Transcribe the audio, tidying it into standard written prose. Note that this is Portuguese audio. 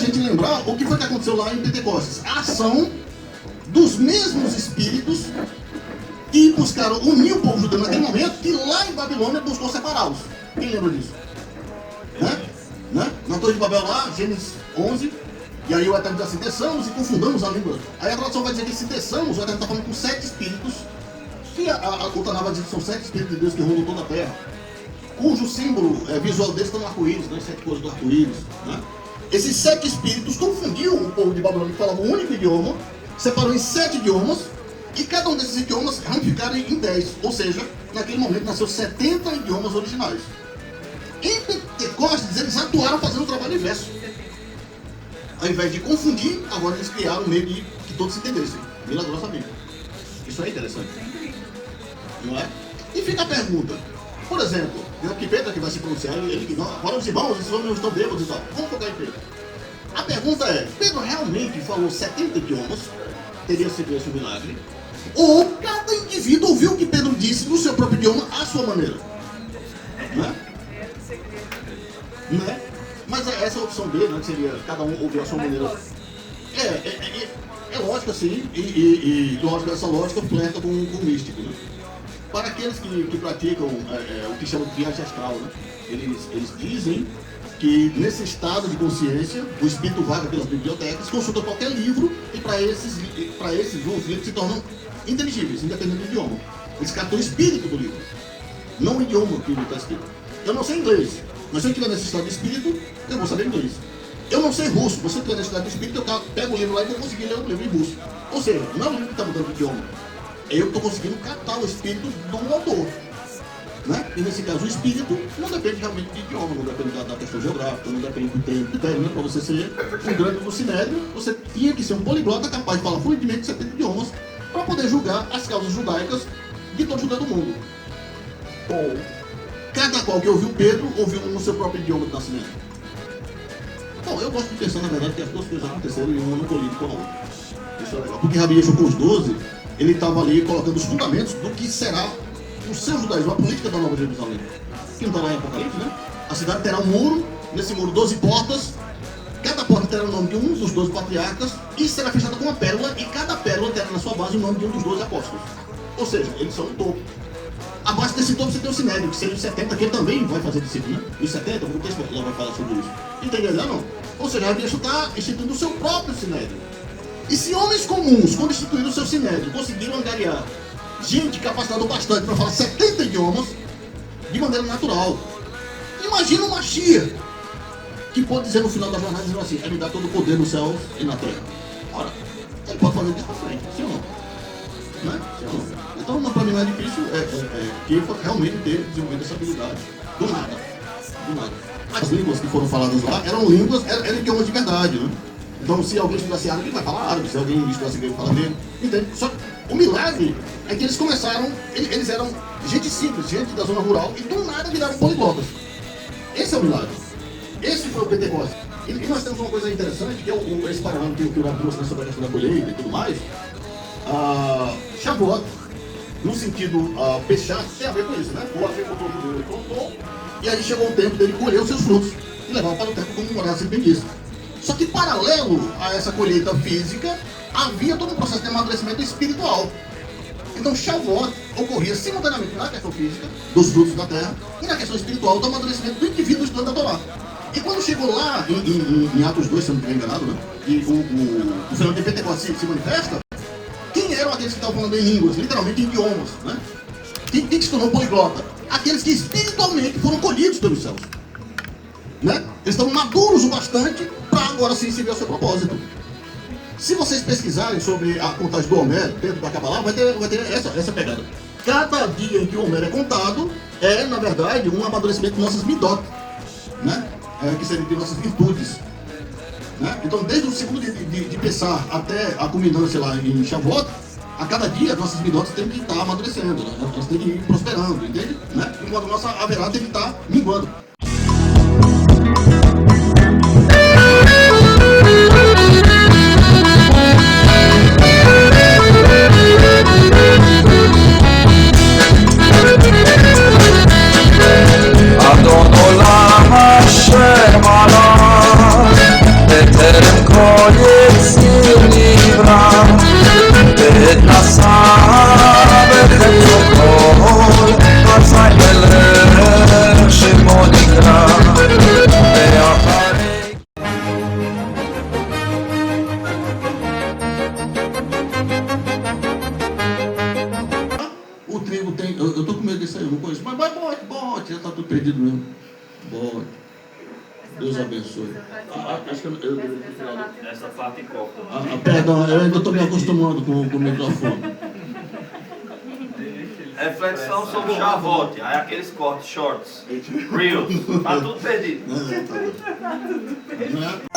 a gente lembrar o que foi que aconteceu lá em Pentecostes. A ação dos mesmos espíritos que buscaram unir o povo judeu naquele momento, que lá em Babilônia buscou separá-los. Quem lembra disso? Né? Na Torre de Babel lá, Gênesis 11, e aí o Eterno diz assim, desçamos e confundamos a língua. Aí a tradução vai dizer que se desçamos, o Eterno está falando com 7 espíritos, que a Ultaná vai dizer que são 7 espíritos de Deus que rondam toda a terra, cujo símbolo visual deles está no arco-íris, né? 7 cores do arco-íris. Né? Esses 7 espíritos confundiram o povo de Babilônia que falava um único idioma, separou em 7 idiomas, e cada um desses idiomas ramificaram em 10, ou seja, naquele momento nasceu 70 idiomas originais. Em Pentecostes, eles atuaram fazendo o trabalho inverso. Ao invés de confundir, agora eles criaram um meio de que todos se entendessem, milagrosamente. Isso é interessante, não é? E fica a pergunta, por exemplo, que Pedro que vai se pronunciar, ele que não, agora os irmãos estão bêbados e tal. Vamos focar em Pedro. A pergunta é, Pedro realmente falou 70 idiomas? Teria sido esse o milagre? Ou cada indivíduo ouviu o que Pedro disse no seu próprio idioma, à sua maneira? Né? Né? Mas essa opção B, né, que seria cada um ouvir a sua maneira, é lógica sim, e lógica, essa lógica flerta com o místico. Né? Para aqueles que praticam o que chamam de viagem astral, né? Eles dizem que nesse estado de consciência, o espírito vaga pelas bibliotecas, consulta qualquer livro, e para esses os livros se tornam inteligíveis, independente do idioma. Eles captam o espírito do livro, não o idioma que o livro está escrito. Eu não sei inglês, mas se eu estiver nesse estado de espírito, eu vou saber inglês. Eu não sei russo, mas se eu estiver nesse estado de espírito, eu pego o livro lá e vou conseguir ler o livro em russo. Ou seja, não é o livro que está mudando o idioma, é eu que estou conseguindo captar o espírito do autor. Né? E nesse caso, o espírito não depende realmente de idioma, não depende da questão geográfica, não depende do tempo. Né? Para você ser um grande do Sinédrio, você tinha que ser um poliglota capaz de falar fluidamente 70 idiomas para poder julgar as causas judaicas de todo judeu do mundo. Ou cada qual que ouviu Pedro, ouviu no seu próprio idioma de nascimento. Bom, eu gosto de pensar, na verdade, que as duas coisas aconteceram e uma não colide com a outra. Isso é legal. Porque Rabi Yeshua com os 12, ele estava ali colocando os fundamentos do que será o seu judaísmo, a política da Nova Jerusalém. Que não está lá em Apocalipse, né? A cidade terá um muro, nesse muro 12 portas, cada porta terá o nome de um dos 12 patriarcas, e será fechada com uma pérola, e cada pérola terá na sua base o nome de um dos 12 apóstolos. Ou seja, eles são um topo. Abaixo desse topo você tem o Sinédrio, que seria os 70, que ele também vai fazer discípulo, né? Os 70, o texto lá vai falar sobre isso. Entendeu? Não? Ou seja, a Bíblia está instituindo o seu próprio Sinédrio. E se homens comuns, quando instituíram o seu Sinédrio, conseguiram angariar gente capacitada bastante para falar 70 idiomas de maneira natural, imagina uma Mashiach que pode dizer no final da jornada, dizendo assim, ele dá todo o poder nos céus e na terra. Ora, ele pode fazer isso para frente, sim ou não? Né? Sim ou não? Então, para mim não é difícil que realmente ter desenvolvido essa habilidade do nada. As línguas que foram faladas lá eram idiomas de verdade, né? Então, se alguém estudasse árabe, ele vai falar árabe, se alguém estudasse grego, fala grego, entende? Só que o milagre é que eles começaram, eles eram gente simples, gente da zona rural, e do nada viraram poliglotas. Esse é o milagre. Esse foi o Pentecostes. E nós temos uma coisa interessante, que é esse paralelo que o Rabi trouxe sobre a questão da colheita e tudo mais. Shavuot, no sentido pechar, tem a ver com isso, né? O agricultor judeu ele plantou, e aí chegou o tempo dele colher os seus frutos, e levar para o tempo como morar sempre bem disso. Só que paralelo a essa colheita física, havia todo um processo de amadurecimento espiritual. Então Shavuot ocorria simultaneamente na questão física, dos frutos da terra, e na questão espiritual do amadurecimento do indivíduo estudando a Torá. E quando chegou lá, em Atos 2, se eu não estiver enganado, né? E o fenômeno de Pentecostes se manifesta, quem eram aqueles que estavam falando em línguas, literalmente em idiomas, né? Quem se tornou poliglota? Aqueles que espiritualmente foram colhidos pelos céus. Né? Eles estão maduros o bastante para agora sim servir ao seu propósito. Se vocês pesquisarem sobre a contagem do Homero dentro da Kabbalah, vai ter essa pegada. Cada dia em que o Homero é contado é, na verdade, um amadurecimento de nossas midot, né? Que seriam de nossas virtudes. Né? Então, desde o segundo de Pessah até a culminância lá em Shavuot, a cada dia nossas midotas têm que estar amadurecendo, né? Elas têm que ir prosperando, entende? Né? Enquanto a nossa haverá tem que estar minguando. Adon Olam Hashem Alon não tenho, eu tô com medo disso aí, eu não conheço. Mas bote, já tá tudo perdido mesmo. Bote. Deus abençoe. Acho que Essa parte copa. Perdão, eu ainda estou me acostumando com o microfone. Reflexão sobre Chavote. Aí aqueles cortes, shorts, reels. Tá tudo perdido. Não é?